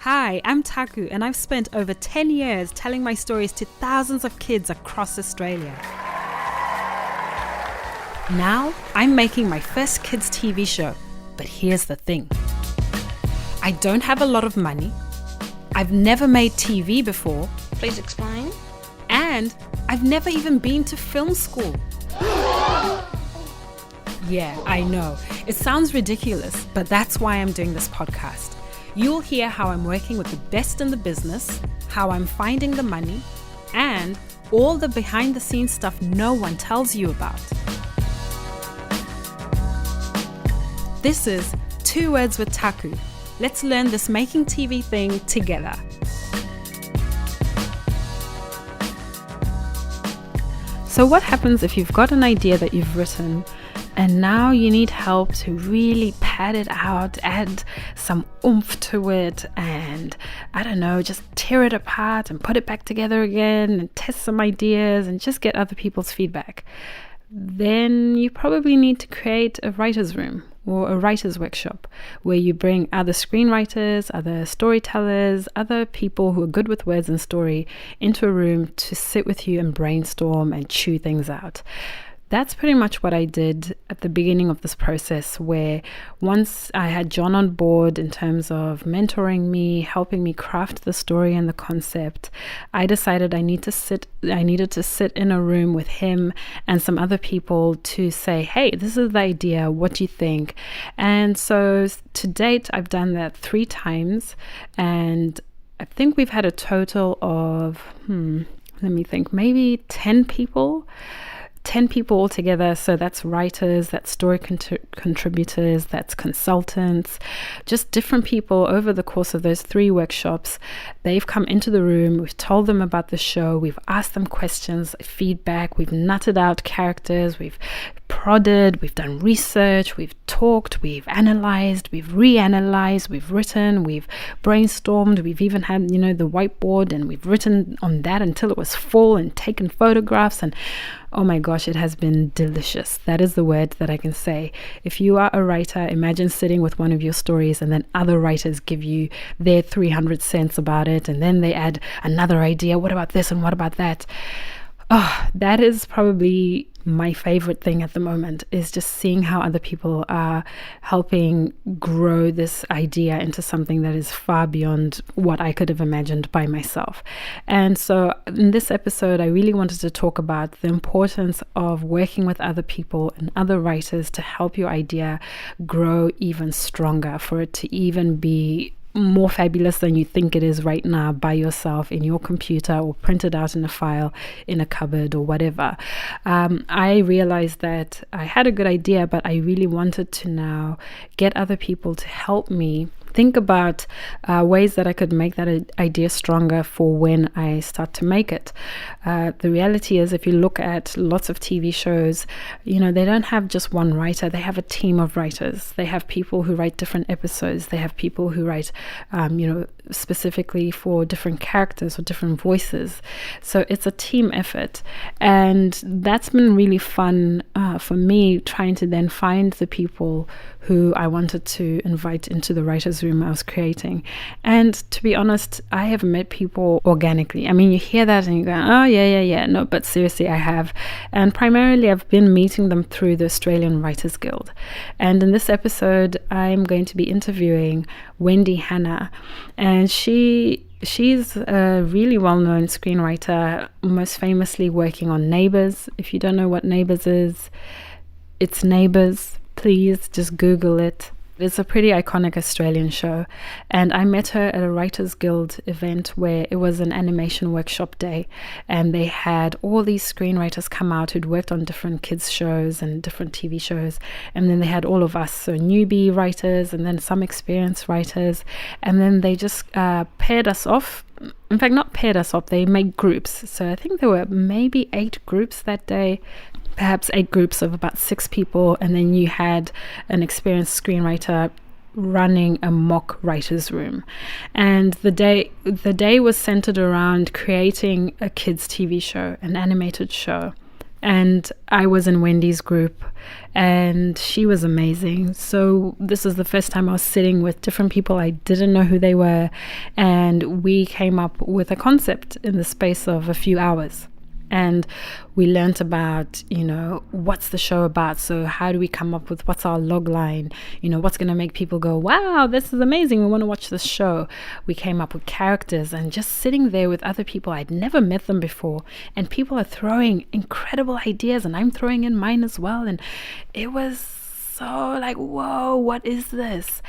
Hi, I'm Taku, and I've spent over 10 years telling my stories to thousands of kids across Australia. Now, I'm making my first kids' TV show, but here's the thing. I don't have a lot of money, I've never made TV before. Please explain. And I've never even been to film school. Yeah, I know. It sounds ridiculous, but that's why I'm doing this podcast. You'll hear how I'm working with the best in the business, how I'm finding the money, and all the behind-the-scenes stuff no one tells you about. This is 2 Words with Taku. Let's learn this making TV thing together. So what happens if you've got an idea that you've written and now you need help to really pad it out, add some oomph to it, and I don't know, just tear it apart and put it back together again and test some ideas and just get other people's feedback? Then you probably need to create a writer's room or a writer's workshop where you bring other screenwriters, other storytellers, other people who are good with words and story into a room to sit with you and brainstorm and chew things out. That's pretty much what I did at the beginning of this process, where once I had John on board in terms of mentoring me, helping me craft the story and the concept, I decided I needed to sit in a room with him and some other people to say, hey, this is the idea, what do you think? And so to date, I've done that 3 times, and I think we've had a total of, let me think, maybe 10 people. 10 people altogether. So that's writers, that's story contributors, that's consultants, just different people over the course of those 3 workshops. They've come into the room, we've told them about the show, we've asked them questions, feedback, we've nutted out characters, we've prodded, we've done research, we've talked, we've analyzed, we've reanalyzed, we've written, we've brainstormed, we've even had, the whiteboard, and we've written on that until it was full and taken photographs, and oh my gosh, it has been delicious. That is the word that I can say. If you are a writer, imagine sitting with one of your stories and then other writers give you their 300 cents about it, and then they add another idea. What about this and what about that? Oh, that is probably my favorite thing at the moment, is just seeing how other people are helping grow this idea into something that is far beyond what I could have imagined by myself. And so in this episode, I really wanted to talk about the importance of working with other people and other writers to help your idea grow even stronger, for it to even be more fabulous than you think it is right now by yourself in your computer or printed out in a file in a cupboard or whatever. I realized that I had a good idea, but I really wanted to now get other people to help me think about ways that I could make that idea stronger for when I start to make it. The reality is, if you look at lots of TV shows, they don't have just one writer. They have a team of writers. They have people who write different episodes. They have people who write, specifically for different characters or different voices. So it's a team effort. And that's been really fun for me, trying to then find the people who I wanted to invite into the writer's room I was creating. And to be honest, I have met people organically. I mean, you hear that and you go, oh, yeah. No, but seriously, I have. And primarily, I've been meeting them through the Australian Writers Guild. And in this episode, I'm going to be interviewing Wendy Hanna. And She's a really well-known screenwriter, most famously working on Neighbours. If you don't know what Neighbours is, it's Neighbours. Please just Google it. It's a pretty iconic Australian show. And I met her at a Writers Guild event where it was an animation workshop day. And they had all these screenwriters come out who'd worked on different kids shows and different TV shows. And then they had all of us, so newbie writers and then some experienced writers. And then they just paired us off. In fact, not paired us off, they made groups. So I think there were maybe 8 groups that day. Perhaps 8 groups of about 6 people, and then you had an experienced screenwriter running a mock writer's room. And the day was centered around creating a kids TV show, an animated show and I was in Wendy's group, and she was amazing. So this is the first time I was sitting with different people. I didn't know who they were, and we came up with a concept in the space of a few hours. And we learnt about, what's the show about? So how do we come up with what's our log line? What's going to make people go, wow, this is amazing. We want to watch this show. We came up with characters, and just sitting there with other people. I'd never met them before. And people are throwing incredible ideas, and I'm throwing in mine as well. And it was so like, whoa, what is this?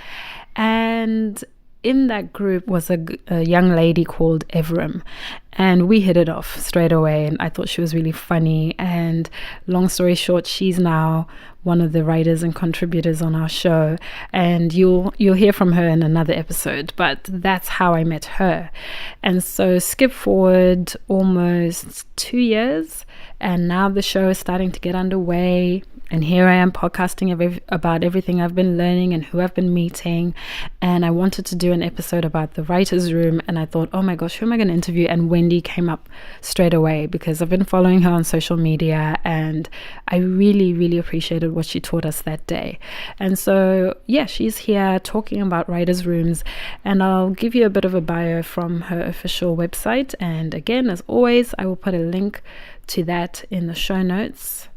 And in that group was a young lady called Evrim, and we hit it off straight away, and I thought she was really funny. And long story short, she's now one of the writers and contributors on our show, and you'll hear from her in another episode. But that's how I met her. And so skip forward almost 2 years, and now the show is starting to get underway. And here I am podcasting about everything I've been learning and who I've been meeting. And I wanted to do an episode about the writer's room. And I thought, oh my gosh, who am I going to interview? And Wendy came up straight away because I've been following her on social media. And I really, really appreciated what she taught us that day. And so, yeah, she's here talking about writer's rooms. And I'll give you a bit of a bio from her official website. And again, as always, I will put a link to that in the show notes.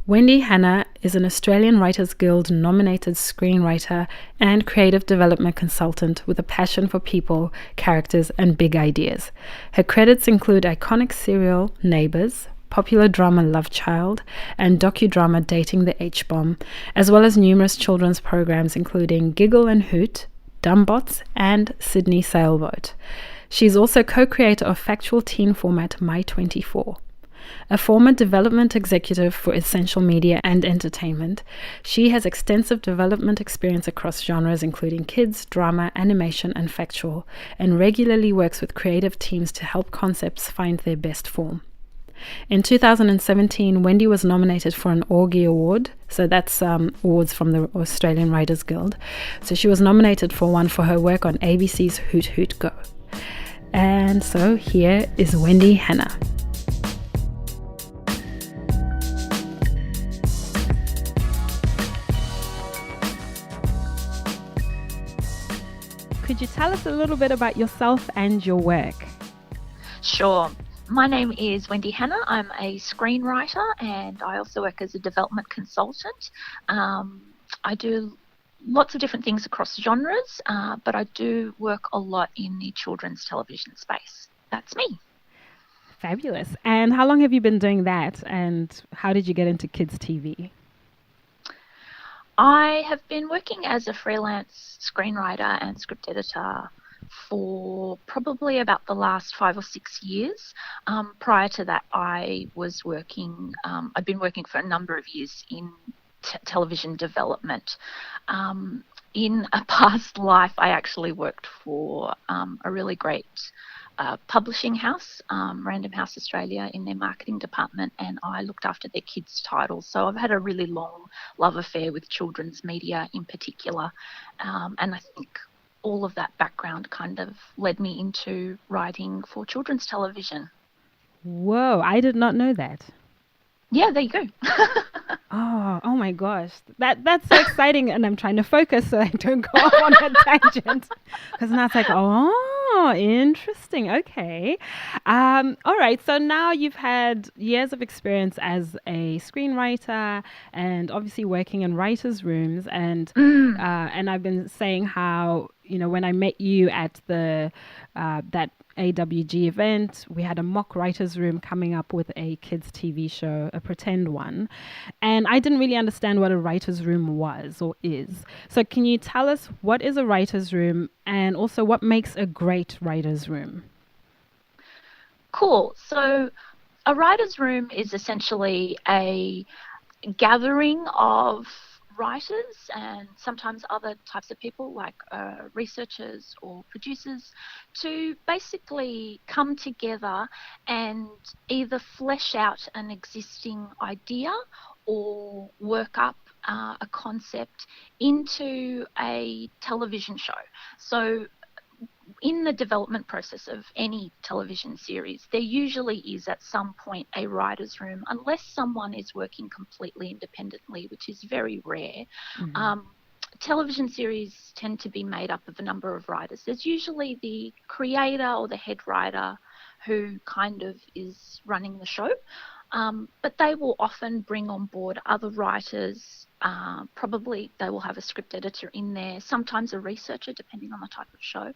Wendy Hanna is an Australian Writers Guild nominated screenwriter and creative development consultant with a passion for people, characters, and big ideas. Her credits include iconic serial Neighbours, popular drama Love Child, and docu-drama Dating the H-Bomb, as well as numerous children's programs including Giggle and Hoot, Dumbotz, and Sydney Sailboat. She's also co-creator of factual teen format My24. A former development executive for Essential Media and Entertainment, she has extensive development experience across genres including kids, drama, animation, and factual, and regularly works with creative teams to help concepts find their best form. In 2017, Wendy was nominated for an AWGie Award, so that's awards from the Australian Writers Guild. So she was nominated for one for her work on ABC's Hoot Hoot Go. And so here is Wendy Hanna. Could you tell us a little bit about yourself and your work? Sure. My name is Wendy Hanna. I'm a screenwriter, and I also work as a development consultant. I do lots of different things across genres, but I do work a lot in the children's television space. That's me. Fabulous. And how long have you been doing that, and how did you get into kids' TV? I have been working as a freelance screenwriter and script editor for probably about the last 5 or 6 years. Prior to that, I'd been working for a number of years in television development. In a past life, I actually worked for a really great publishing house, Random House Australia, in their marketing department, and I looked after their kids' titles. So I've had a really long love affair with children's media in particular, and I think all of that background kind of led me into writing for children's television. Whoa, I did not know that. Yeah, there you go. Oh my gosh. That's so exciting, and I'm trying to focus so I don't go off on a tangent. Because now it's like, oh, interesting. Okay. All right. So now you've had years of experience as a screenwriter and obviously working in writers' rooms. And I've been saying how, when I met you at the that AWGie event, we had a mock writers room coming up with a kids TV show, a pretend one, and I didn't really understand what a writers room was or is. So can you tell us what is a writers room, and also what makes a great writers room? Cool. So a writers room is essentially a gathering of writers and sometimes other types of people like researchers or producers to basically come together and either flesh out an existing idea or work up a concept into a television show. So in the development process of any television series, there usually is at some point a writer's room, unless someone is working completely independently, which is very rare. Television series tend to be made up of a number of writers. There's usually the creator or the head writer who kind of is running the show, but they will often bring on board other writers. Probably they will have a script editor in there, sometimes a researcher, depending on the type of show.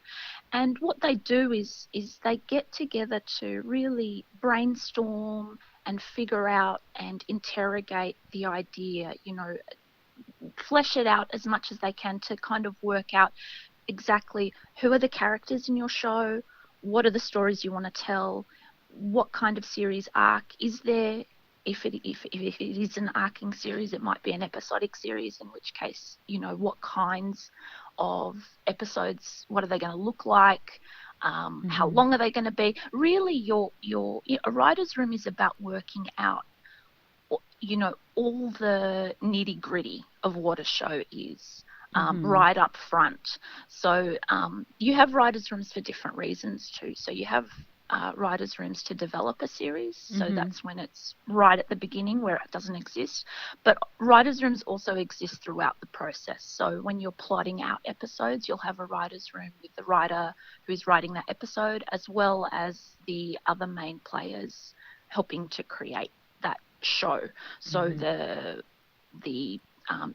And what they do is they get together to really brainstorm and figure out and interrogate the idea, flesh it out as much as they can to kind of work out exactly who are the characters in your show, what are the stories you want to tell, what kind of series arc is there. If it is an arcing series, it might be an episodic series, in which case, what kinds of episodes, what are they going to look like, how long are they going to be. Really, a writer's room is about working out all the nitty gritty of what a show is, right up front. So you have writers' rooms for different reasons too. So you have writers' rooms to develop a series. So that's when it's right at the beginning where it doesn't exist. But writers' rooms also exist throughout the process. So when you're plotting out episodes, you'll have a writers' room with the writer who's writing that episode, as well as the other main players helping to create that show. So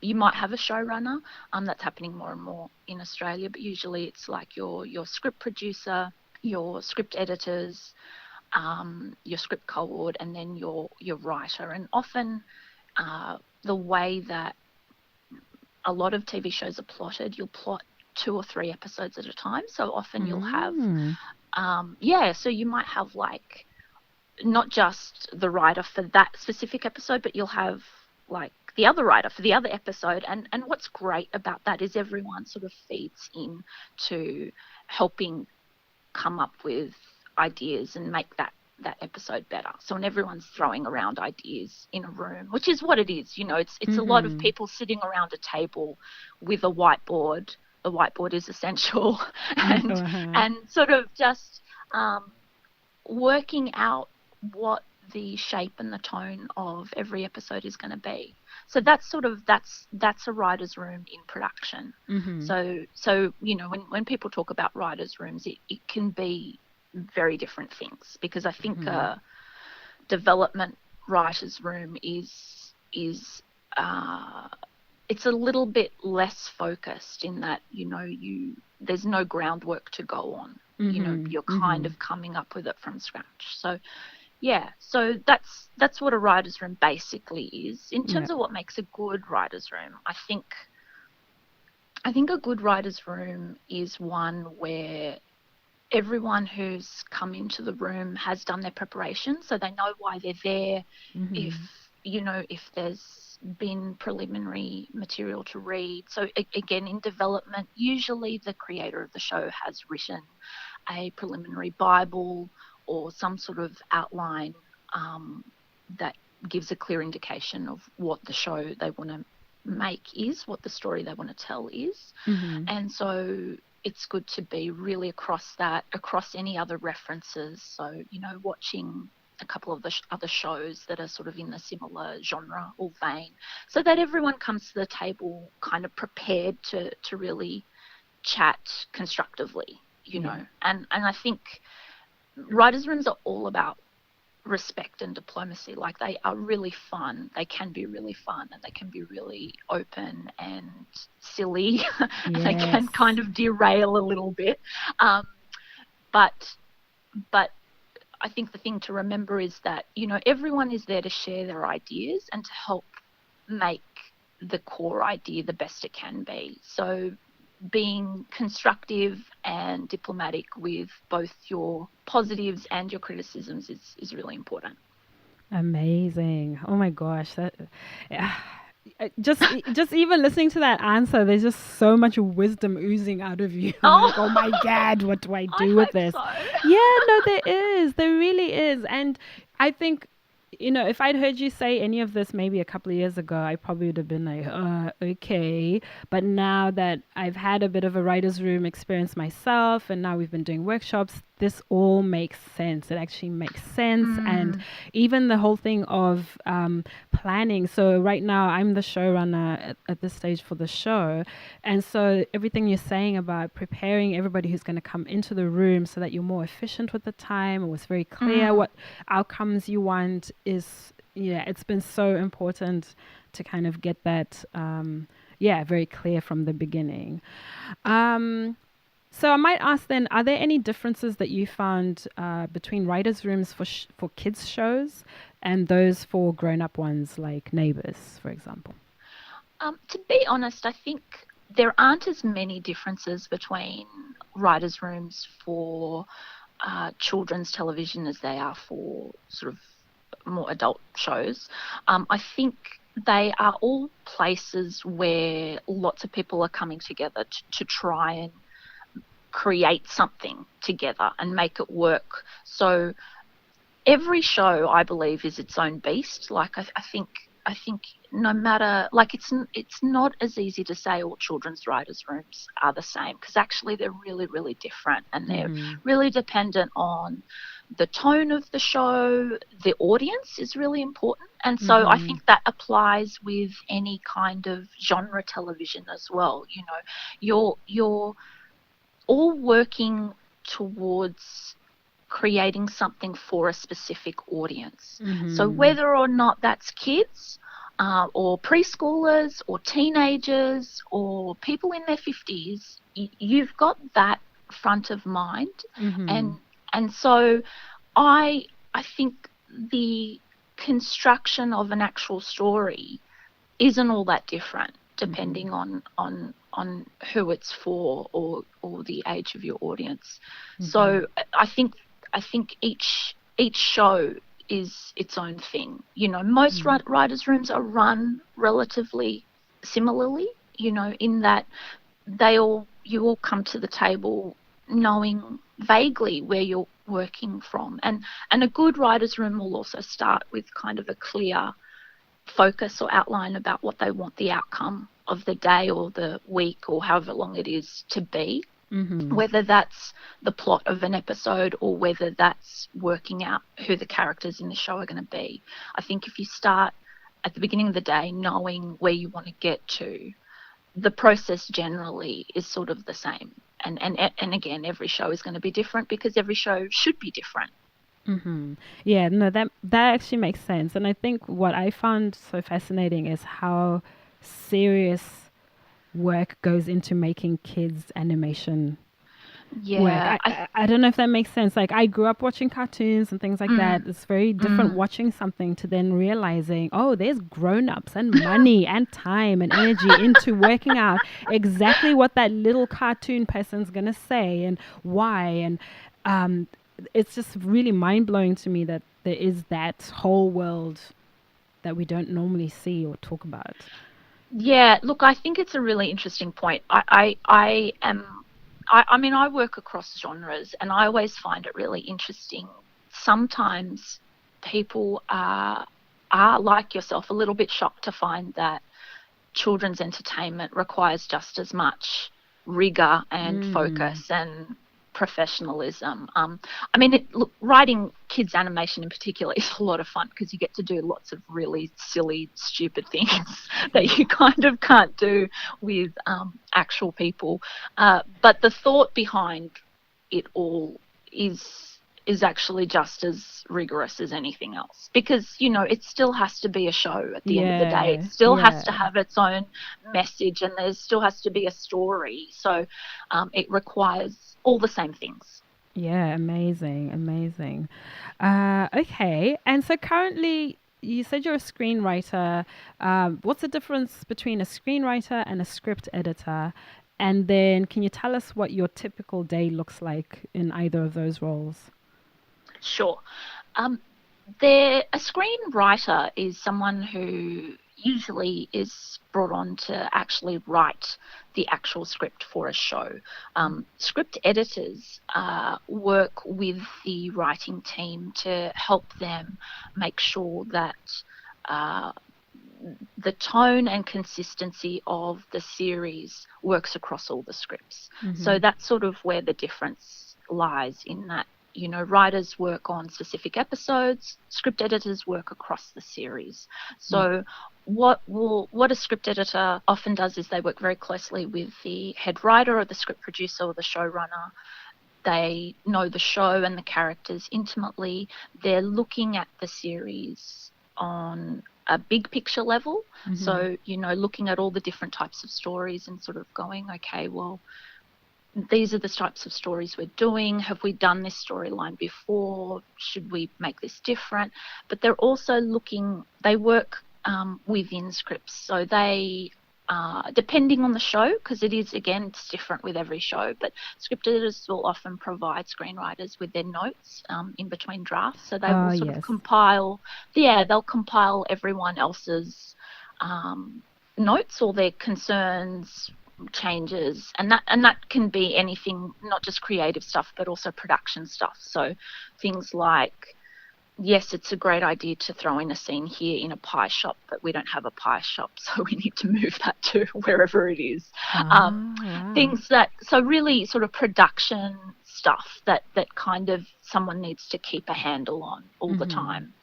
you might have a showrunner. That's happening more and more in Australia, but usually it's like your script producer, your script editors, your script co-ord, and then your writer. And often the way that a lot of TV shows are plotted, you'll plot 2 or 3 episodes at a time. So often you'll have so you might have like not just the writer for that specific episode, but you'll have like the other writer for the other episode. And what's great about that is everyone sort of feeds in to helping come up with ideas and make that episode better. So when everyone's throwing around ideas in a room, which is what it is, it's a lot of people sitting around a table with a whiteboard. The whiteboard is essential, and sort of just working out what the shape and the tone of every episode is going to be. So that's a writer's room in production. So when people talk about writer's rooms, it can be very different things, because I think a development writer's room is it's a little bit less focused in that there's no groundwork to go on. You're kind of coming up with it from scratch. So so that's what a writer's room basically is. In terms of what makes a good writer's room, I think a good writer's room is one where everyone who's come into the room has done their preparation, so they know why they're there. If there's been preliminary material to read. So again, in development, usually the creator of the show has written a preliminary Bible or some sort of outline that gives a clear indication of what the show they want to make is, what the story they want to tell is. And so it's good to be really across any other references. So, watching a couple of the other shows that are sort of in the similar genre or vein, so that everyone comes to the table kind of prepared to really chat constructively, And I think writers' rooms are all about respect and diplomacy. Like, they are really fun. They can be really fun, and they can be really open and silly. And they can kind of derail a little bit. But I think the thing to remember is that, everyone is there to share their ideas and to help make the core idea the best it can be. So being constructive and diplomatic with both your positives and your criticisms is really important. Amazing. Oh my gosh. Just even listening to that answer, there's just so much wisdom oozing out of you. Like, oh my God, what do I do with this? So. Yeah, no, there really is. And I think if I'd heard you say any of this maybe a couple of years ago, I probably would have been like, okay. But now that I've had a bit of a writer's room experience myself, and now we've been doing workshops, this all makes sense. It actually makes sense. And even the whole thing of planning. So right now I'm the showrunner at this stage for the show. And so everything you're saying about preparing everybody who's going to come into the room so that you're more efficient with the time, it was very clear what outcomes you want is, it's been so important to kind of get that, very clear from the beginning. So I might ask then, are there any differences that you found between writers' rooms for kids' shows and those for grown-up ones like Neighbours, for example? To be honest, I think there aren't as many differences between writers' rooms for children's television as they are for sort of more adult shows. I think they are all places where lots of people are coming together to try and create something together and make it work. So every show, I believe, is its own beast. Like I think no matter, like it's not as easy to say all children's writers' rooms are the same, because actually they're really, really different, and they're really dependent on the tone of the show. The audience is really important, and so I think that applies with any kind of genre television as well. You're all working towards creating something for a specific audience. So whether or not that's kids or preschoolers or teenagers or people in their 50s, you've got that front of mind. And so I think the construction of an actual story isn't all that different depending on who it's for or the age of your audience. So I think each show is its own thing. Most writers' rooms are run relatively similarly, in that you all come to the table knowing vaguely where you're working from. And a good writers' room will also start with kind of a clear focus or outline about what they want the outcome of the day or the week or however long it is to be. Whether that's the plot of an episode or whether that's working out who the characters in the show are going to be. I think if you start at the beginning of the day knowing where you want to get to, the process generally is sort of the same. And again, every show is going to be different because every show should be different. Yeah, no, that actually makes sense. And I think what I found so fascinating is how serious work goes into making kids animation work. I don't know if that makes sense. Like, I grew up watching cartoons and things like that. It's very different watching something to then realizing, oh, there's grown-ups and money and time and energy into working out exactly what that little cartoon person's gonna say and why. And it's just really mind-blowing to me that there is that whole world that we don't normally see or talk about. Yeah, look, I think it's a really interesting point. I mean, I work across genres, and I always find it really interesting. Sometimes people are like yourself, a little bit shocked to find that children's entertainment requires just as much rigor and focus and professionalism. I mean, look, writing kids animation in particular is a lot of fun because you get to do lots of really silly, stupid things that you kind of can't do with actual people. But the thought behind it all is actually just as rigorous as anything else, because it still has to be a show at the end of the day. It still has to have its own message, and there still has to be a story. So it requires all the same things. Yeah, amazing. Okay, and so currently you said you're a screenwriter. What's the difference between a screenwriter and a script editor? And then can you tell us what your typical day looks like in either of those roles? Sure. A screenwriter is someone who usually is brought on to actually write the actual script for a show. Script editors work with the writing team to help them make sure that the tone and consistency of the series works across all the scripts. So that's sort of where the difference lies, in that, you know, writers work on specific episodes, script editors work across the series. So what a script editor often does is they work very closely with the head writer or the script producer or the showrunner. They know the show and the characters intimately. They're looking at the series on a big picture level. So, you know, looking at all the different types of stories and sort of going, okay, well, these are the types of stories we're doing. Have we done this storyline before? Should we make this different? But they're also looking, they work within scripts. So they, depending on the show, because it is, again, it's different with every show, but script editors will often provide screenwriters with their notes in between drafts. So they will sort of compile, they'll compile everyone else's notes or their concerns, changes, and that can be anything, not just creative stuff but also production stuff. So things like, yes, it's a great idea to throw in a scene here in a pie shop, but we don't have a pie shop, so we need to move that to wherever it is. Things that, so really sort of production stuff that kind of someone needs to keep a handle on all the time.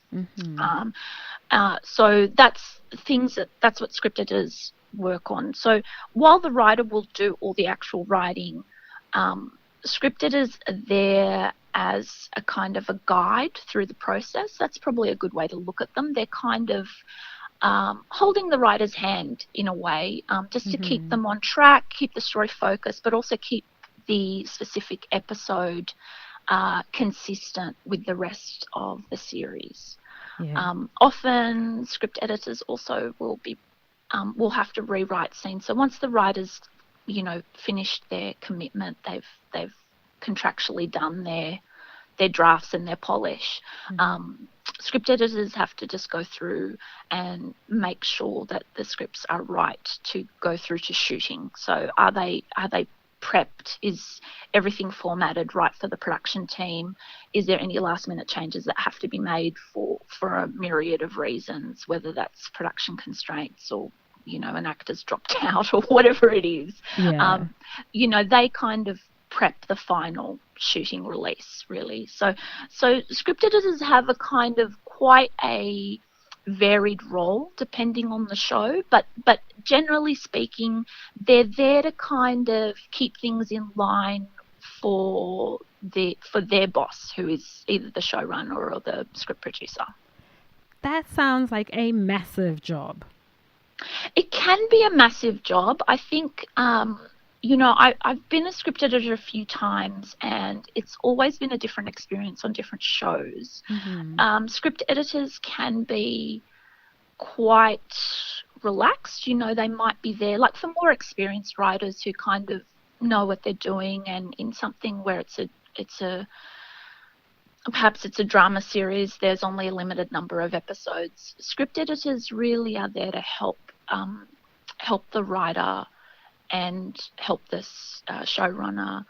So that's things that's what script editors work on. So while the writer will do all the actual writing, script editors are there as a kind of a guide through the process. That's probably a good way to look at them. They're kind of holding the writer's hand in a way, just to keep them on track, keep the story focused, but also keep the specific episode consistent with the rest of the series. Often script editors also will have to rewrite scenes. So once the writers, you know, finished their commitment, they've contractually done their drafts and their polish. Script editors have to just go through and make sure that the scripts are right to go through to shooting. So are they prepped? Is everything formatted right for the production team? Is there any last minute changes that have to be made for a myriad of reasons, whether that's production constraints or, you know, an actor's dropped out or whatever it is? You know, they kind of prep the final shooting release, really. So script editors have a kind of quite a varied role depending on the show, but generally speaking, they're there to kind of keep things in line for their boss, who is either the showrunner or the script producer. That sounds like a massive job. It can be a massive job. I think, you know, I've been a script editor a few times, and it's always been a different experience on different shows. Script editors can be quite relaxed. You know, they might be there, like for more experienced writers who kind of know what they're doing, and in something where perhaps it's a drama series, there's only a limited number of episodes. Script editors really are there to help the writer and help this showrunner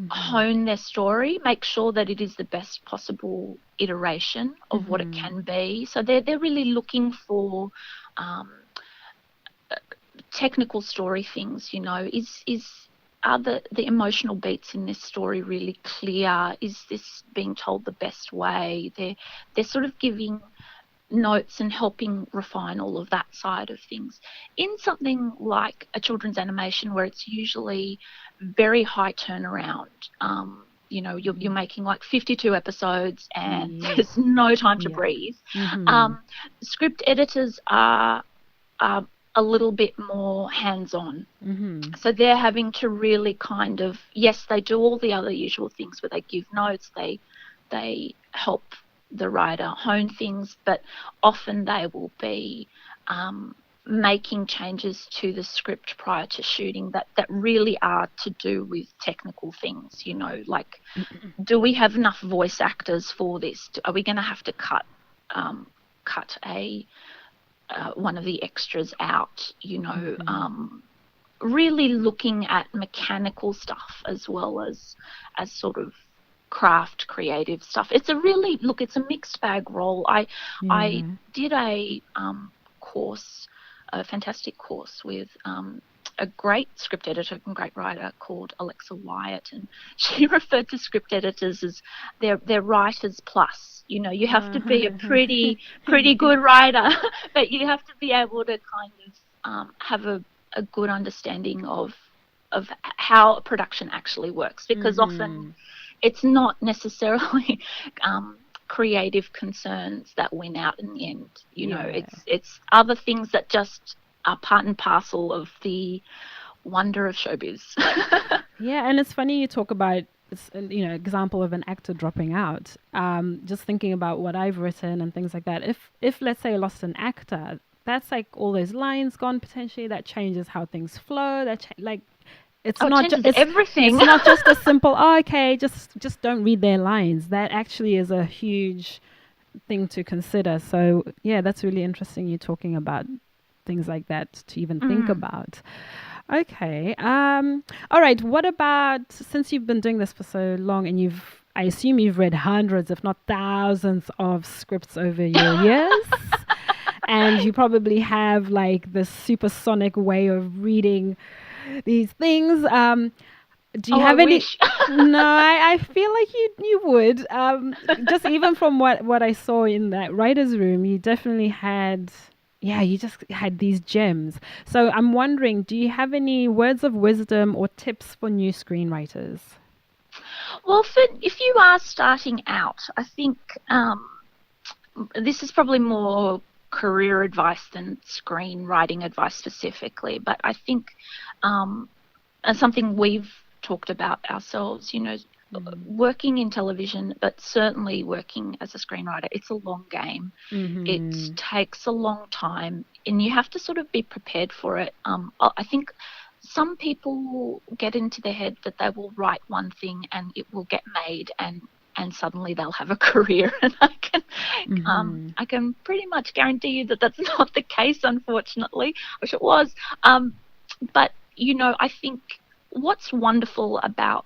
hone their story, make sure that it is the best possible iteration of what it can be. So they're really looking for technical story things. You know, are the emotional beats in this story really clear? Is this being told the best way? They're sort of giving notes and helping refine all of that side of things. In something like a children's animation, where it's usually very high turnaround, you know, you're making like 52 episodes and there's no time to breathe. Script editors are a little bit more hands-on. So they're having to really kind of, yes, they do all the other usual things where they give notes, they help the writer hone things, but often they will be making changes to the script prior to shooting that really are to do with technical things, you know, like do we have enough voice actors for this? Are we going to have to cut one of the extras out, you know? really looking at mechanical stuff as well as sort of craft creative stuff. It's a mixed bag role. I did a course, a fantastic course with a great script editor and great writer called Alexa Wyatt, and she referred to script editors as they're writers plus. You know, you have to be a pretty good writer, but you have to be able to kind of have a good understanding of how a production actually works, because often it's not necessarily creative concerns that win out in the end. You know, it's other things that just are part and parcel of the wonder of showbiz. Yeah, and it's funny you talk about, example of an actor dropping out. Just thinking about what I've written and things like that. If let's say I lost an actor, that's like all those lines gone potentially. That changes how things flow. It's not just everything. It's not just a simple okay, just don't read their lines. That actually is a huge thing to consider. So yeah, that's really interesting. You talking about things like that to even think about. Okay. All right. What about, since you've been doing this for so long and I assume you've read hundreds, if not thousands of scripts over your years. And you probably have like this supersonic way of reading these things. Do you have any? Wish. No, I feel like you would. Just even from what I saw in that writer's room, you definitely had. Yeah, you just had these gems. So I'm wondering, do you have any words of wisdom or tips for new screenwriters? Well, if you are starting out, I think this is probably more career advice than screenwriting advice specifically, but I think something we've talked about ourselves, working in television, but certainly working as a screenwriter, it's a long game. It takes a long time, and you have to sort of be prepared for it. I think some people get into their head that they will write one thing and it will get made, and suddenly they'll have a career. And I can pretty much guarantee you that that's not the case, unfortunately. I wish it was. But, I think what's wonderful about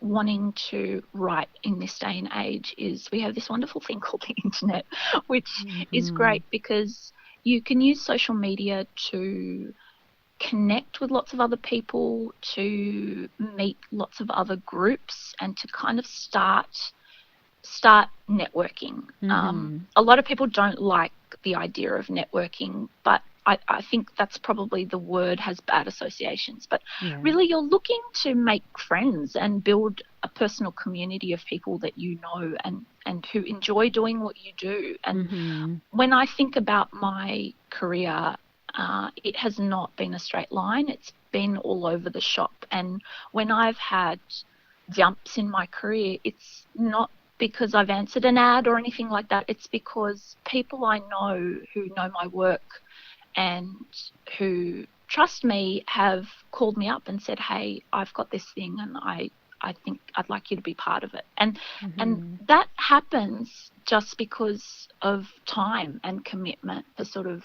wanting to write in this day and age is we have this wonderful thing called the internet, which is great because you can use social media to connect with lots of other people, to meet lots of other groups, and to kind of start networking. A lot of people don't like the idea of networking, but I think that's probably the word has bad associations. But really, you're looking to make friends and build a personal community of people that you know and who enjoy doing what you do. And when I think about my career, it has not been a straight line. It's been all over the shop. And when I've had jumps in my career, it's not because I've answered an ad or anything like that. It's because people I know who know my work and who trust me have called me up and said, hey, I've got this thing and I think I'd like you to be part of it. And that happens just because of time and commitment to sort of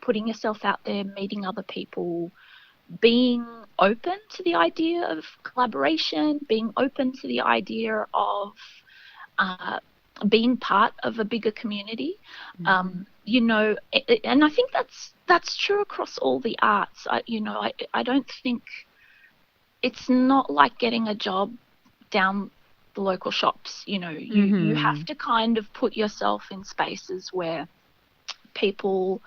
putting yourself out there, meeting other people, being open to the idea of collaboration, being open to the idea of being part of a bigger community. And I think that's true across all the arts. I don't think it's not like getting a job down the local shops. You have to kind of put yourself in spaces where people,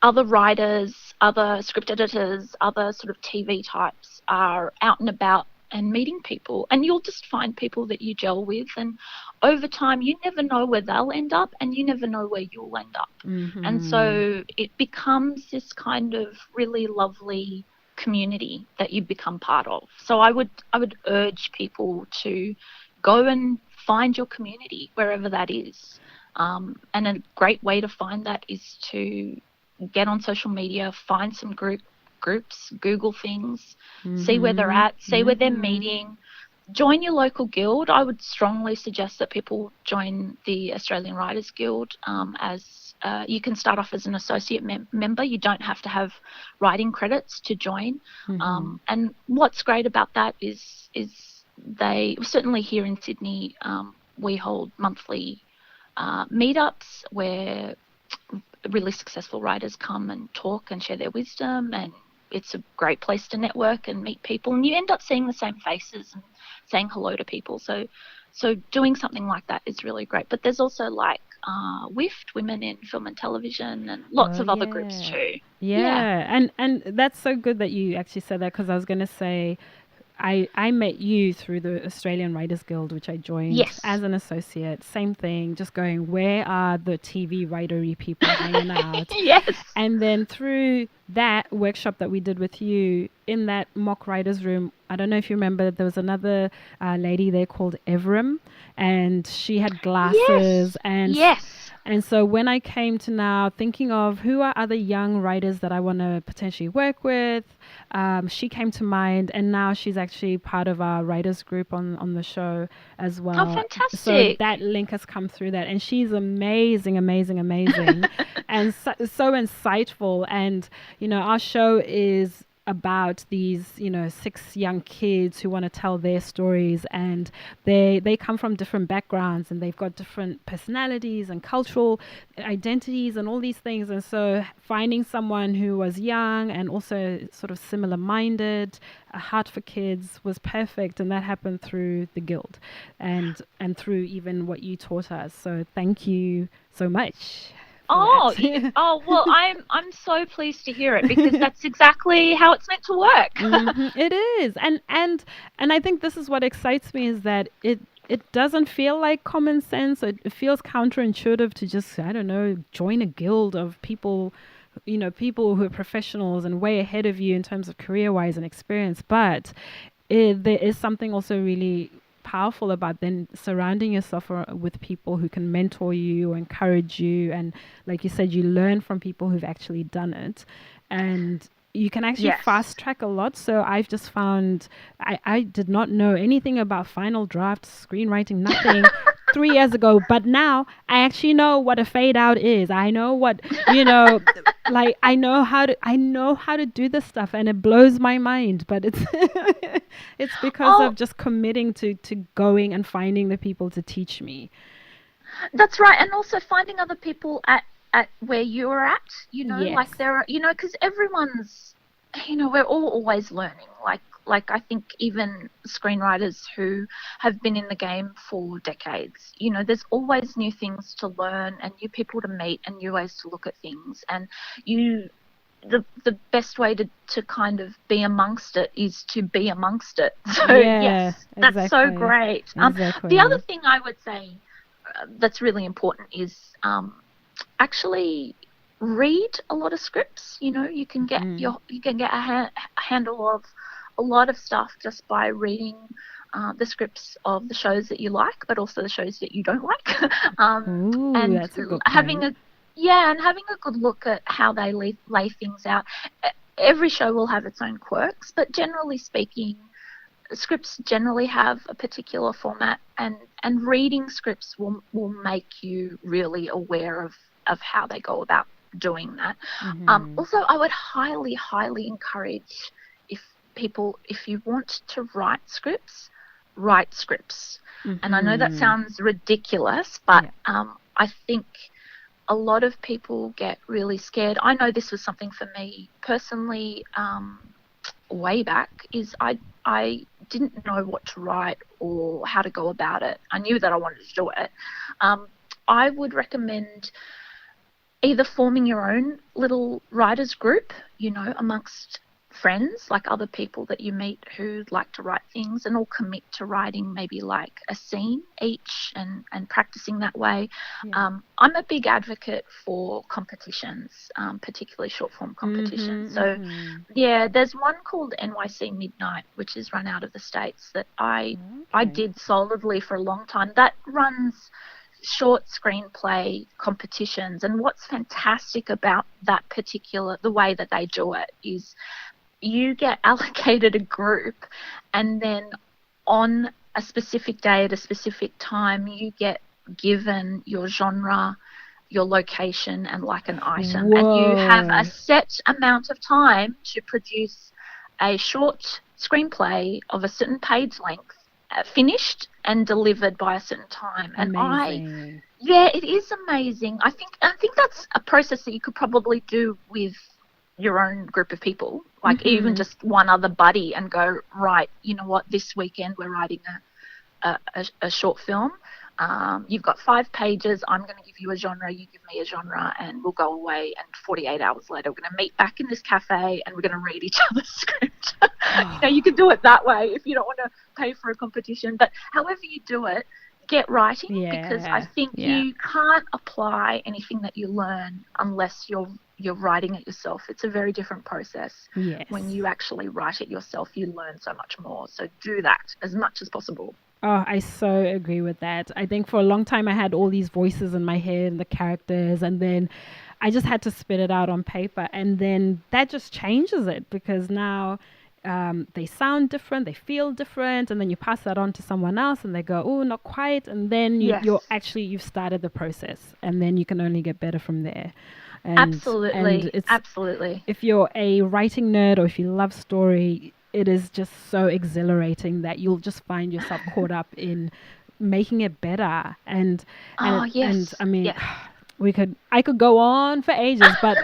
other writers, other script editors, other sort of TV types are out and about and meeting people, and you'll just find people that you gel with, and over time you never know where they'll end up and you never know where you'll end up. And so it becomes this kind of really lovely community that you become part of. So I would urge people to go and find your community wherever that is, and a great way to find that is to get on social media, find some groups, Google things, see where they're at, see where they're meeting, join your local guild. I would strongly suggest that people join the Australian Writers Guild as you can start off as an associate member. You don't have to have writing credits to join. And what's great about that is they, certainly here in Sydney, we hold monthly meetups where really successful writers come and talk and share their wisdom, and it's a great place to network and meet people, and you end up seeing the same faces and saying hello to people. So doing something like that is really great. But there's also like WIFT, Women in Film and Television, and lots of other groups too. Yeah. And that's so good that you actually said that, because I was going to say, I met you through the Australian Writers Guild, which I joined as an associate. Same thing, just going, where are the TV writery people hanging out? And then through that workshop that we did with you in that mock writers room, I don't know if you remember, there was another lady there called Evram, and she had glasses. And so when I came to now thinking of who are other young writers that I want to potentially work with, she came to mind, and now she's actually part of our writers group on the show as well. Oh, fantastic. So that link has come through that, and she's amazing and so insightful. And, you know, our show is about these, 6 young kids who want to tell their stories, and they come from different backgrounds, and they've got different personalities and cultural identities and all these things. And so finding someone who was young and also sort of similar minded, a heart for kids, was perfect. And that happened through the guild and through even what you taught us. So thank you so much. Well, I'm so pleased to hear it, because that's exactly how it's meant to work. It is. And I think this is what excites me, is that it doesn't feel like common sense. It feels counterintuitive to just, I don't know, join a guild of people, people who are professionals and way ahead of you in terms of career-wise and experience. But there is something also really powerful about then surrounding yourself with people who can mentor you or encourage you, and like you said, you learn from people who've actually done it, and you can actually fast track a lot. So I've just found I did not know anything about final draft screenwriting, nothing 3 years ago, but now I actually know what a fade out is. I know what, like I know how to do this stuff, and it blows my mind. But it's it's because of just committing to going and finding the people to teach me. That's right. And also finding other people at where you're at, like there are, because everyone's, we're all always learning. Like I think even screenwriters who have been in the game for decades, there's always new things to learn and new people to meet and new ways to look at things. And the best way to kind of be amongst it is to be amongst it. So that's so great. The other thing I would say that's really important is actually read a lot of scripts. You can get a handle of a lot of stuff just by reading the scripts of the shows that you like, but also the shows that you don't like. And that's a good having point. having a good look at how they lay things out. Every show will have its own quirks, but generally speaking, scripts generally have a particular format, and reading scripts will make you really aware of how they go about doing that. Also, I would highly, highly encourage if you want to write scripts. And I know that sounds ridiculous, but I think a lot of people get really scared. I know this was something for me personally way back, is I didn't know what to write or how to go about it. I knew that I wanted to do it. I would recommend either forming your own little writers group, amongst friends, like other people that you meet who like to write things, and all commit to writing maybe like a scene each and practicing that way. I'm a big advocate for competitions, particularly short form competitions. There's one called NYC Midnight, which is run out of the States, that I did solidly for a long time. That runs short screenplay competitions, and what's fantastic about that the way that they do it is you get allocated a group, and then on a specific day at a specific time you get given your genre, your location and like an item. Whoa. And you have a set amount of time to produce a short screenplay of a certain page length, finished and delivered by a certain time. Amazing. It is amazing. I think that's a process that you could probably do with your own group of people, like even just one other buddy, and go, right, you know what, this weekend we're writing a short film. You've got 5 pages. I'm going to give you a genre. You give me a genre, and we'll go away. And 48 hours later, we're going to meet back in this cafe, and we're going to read each other's script. You can do it that way if you don't want to pay for a competition. But however you do it, get writing, because I think you can't apply anything that you learn unless you're writing it yourself. It's a very different process. Yes. When you actually write it yourself, you learn so much more. So do that as much as possible. Oh, I so agree with that. I think for a long time I had all these voices in my head and the characters, and then I just had to spit it out on paper, and then that just changes it, because now they sound different, they feel different, and then you pass that on to someone else and they go, oh, not quite, and then you've started the process, and then you can only get better from there. Absolutely. If you're a writing nerd, or if you love story, it is just so exhilarating that you'll just find yourself caught up in making it better. And I mean, I could go on for ages, but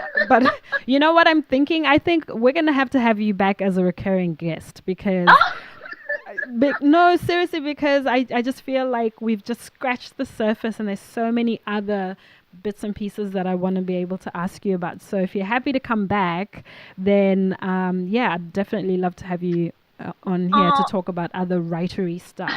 you know what I'm thinking? I think we're going to have you back as a recurring guest, because no, seriously, because I just feel like we've just scratched the surface, and there's so many other bits and pieces that I want to be able to ask you about. So if you're happy to come back, then I'd definitely love to have you on here to talk about other writery stuff.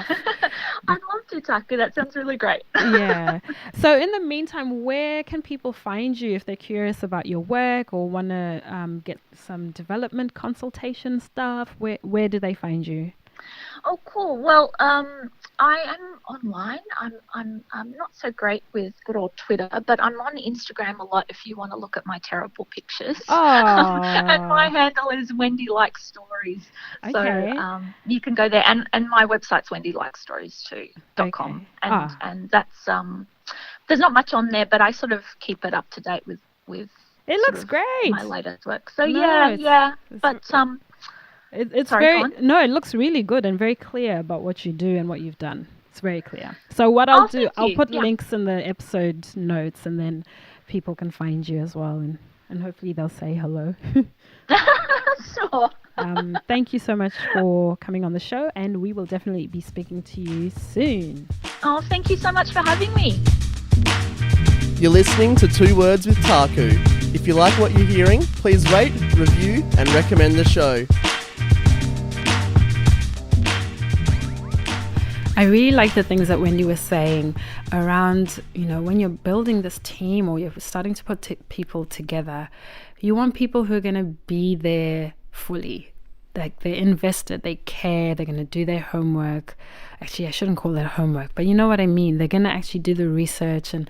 I'd love to, Taku. That sounds really great. Yeah. So in the meantime, where can people find you if they're curious about your work or want to get some development consultation stuff? Where do they find you? Oh, cool. Well, I am online. I'm not so great with good old Twitter, but I'm on Instagram a lot if you want to look at my terrible pictures. And my handle is Wendy Likes Stories. Okay. So you can go there, and my website's wendylikesstories.com. Okay. And that's there's not much on there, but I sort of keep it up to date with it looks great. My latest work. So but it's sorry, it looks really good and very clear about what you do and what you've done. It's very clear. So what I'll do, I'll put links in the episode notes, and then people can find you as well, and hopefully they'll say hello. Sure. Thank you so much for coming on the show, and we will definitely be speaking to you soon. Oh, thank you so much for having me. You're listening to 2 Words with Taku. If you like what you're hearing, please rate, review, and recommend the show. I really like the things that Wendy was saying around, when you're building this team or you're starting to put people together, you want people who are going to be there fully. Like, they're invested, they care, they're going to do their homework. Actually, I shouldn't call that homework, but you know what I mean. They're going to actually do the research and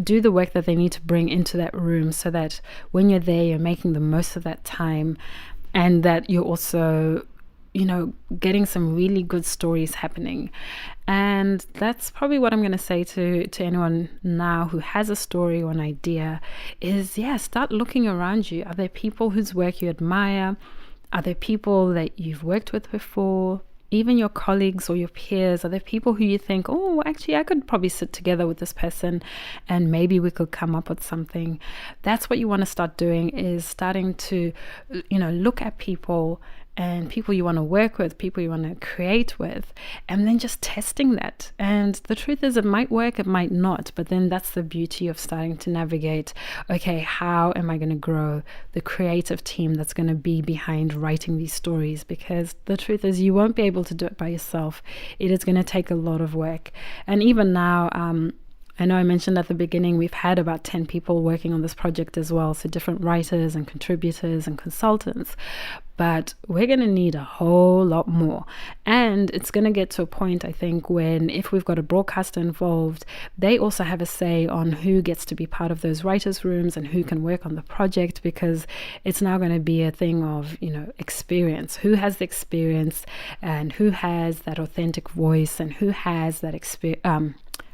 do the work that they need to bring into that room, so that when you're there, you're making the most of that time, and that you're also getting some really good stories happening. And that's probably what I'm going to say to anyone now who has a story or an idea is, start looking around you. Are there people whose work you admire? Are there people that you've worked with before? Even your colleagues or your peers? Are there people who you think, oh, actually, I could probably sit together with this person and maybe we could come up with something? That's what you want to start doing, is starting to, look at people and people you want to work with, people you want to create with, and then just testing that. And the truth is, it might work, it might not, but then that's the beauty of starting to navigate, okay, how am I going to grow the creative team that's going to be behind writing these stories? Because the truth is, you won't be able to do it by yourself. It is going to take a lot of work. And even now, I know I mentioned at the beginning, we've had about 10 people working on this project as well, so different writers and contributors and consultants, but we're going to need a whole lot more. And it's going to get to a point, I think, when if we've got a broadcaster involved, they also have a say on who gets to be part of those writers' rooms and who can work on the project, because it's now going to be a thing of, experience. Who has the experience and who has that authentic voice and who has that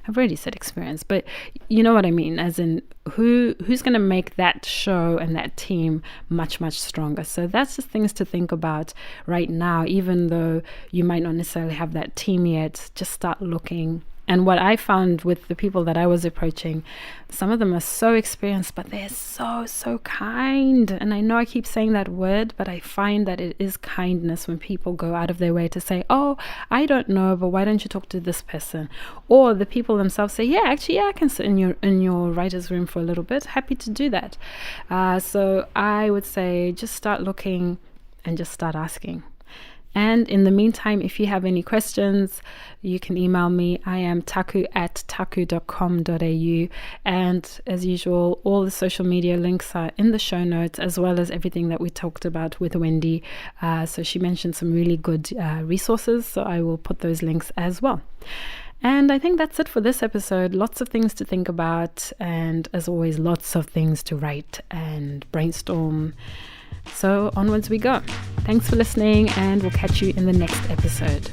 I've already said experience, but you know what I mean, as in who's going to make that show and that team much, much stronger. So that's just things to think about right now, even though you might not necessarily have that team yet. Just start looking. And what I found with the people that I was approaching, some of them are so experienced, but they're so kind. And I know I keep saying that word, but I find that it is kindness when people go out of their way to say, oh, I don't know, but why don't you talk to this person? Or the people themselves say, yeah, I can sit in your writer's room for a little bit. Happy to do that. So I would say just start looking and just start asking. And in the meantime, if you have any questions, you can email me. I am taku@taku.com.au. And as usual, all the social media links are in the show notes, as well as everything that we talked about with Wendy. So she mentioned some really good resources, so I will put those links as well. And I think that's it for this episode. Lots of things to think about, and as always, lots of things to write and brainstorm. So onwards we go. Thanks for listening, and we'll catch you in the next episode.